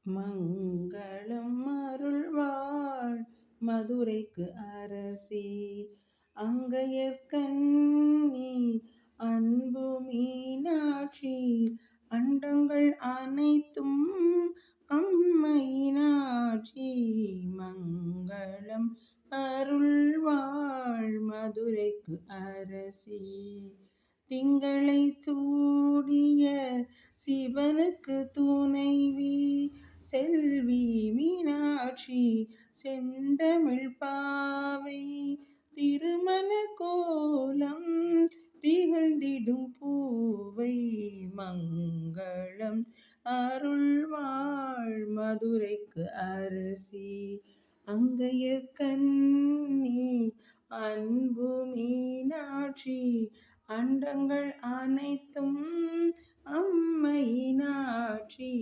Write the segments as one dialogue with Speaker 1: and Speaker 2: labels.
Speaker 1: மங்களம் அருள்வாள் மதுரைக்கு அரசி, அங்கையர்க்கண்ணி அன்பு மீனாட்சி, அண்டங்கள் அனைத்தும் அம்மையினாட்சி. மங்களம் அருள்வாள் மதுரைக்கு அரசி, திங்களை சூடிய சிவனுக்கு துணைவி, செல்வி மீனாட்சி செந்தமிழ் பாவை, திருமண கோலம் திகழ்ந்திடும் பூவை. மங்களம் அருள்வாள் மதுரைக்கு அரசி, அங்கையர்க்கண்ணி அன்பு மீனாட்சி, அண்டங்கள் அனைத்தும் அம்மையினாட்சி.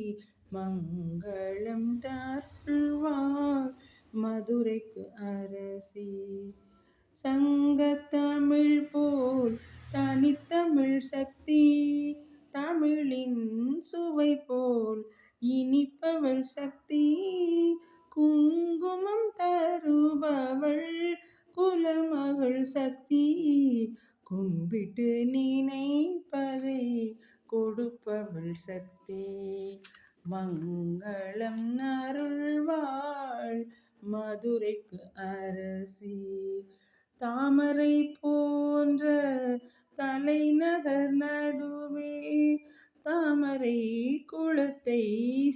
Speaker 1: மங்களம் தருள்வாள் மதுரைக்கு அரசி, சங்கத்தமிழ் போல் தனித்தமிழ் சக்தி, தமிழின் சுவை போல் இனிப்பவள் சக்தி, குங்குமம் தருபவள் குலமகள் சக்தி, கும்பிட்டு நினைப்பதை கொடுப்பவள் சக்தி. மங்களம் அருள்வாள் மதுரைக்கு அரசி, தாமரை போன்ற தலைநகர் நடுவே தாமரை குளத்தை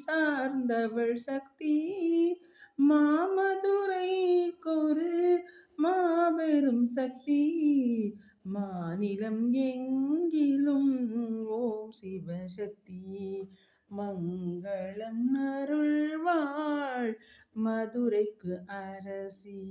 Speaker 1: சார்ந்தவள் சக்தி, மாமதுரைக்கொரு மாபெரும் சக்தி, மாநிலம் எங்கிலும் ஓம் சிவசக்தி. மங்களம் அருள்வாள் மதுரைக்கு அரசி.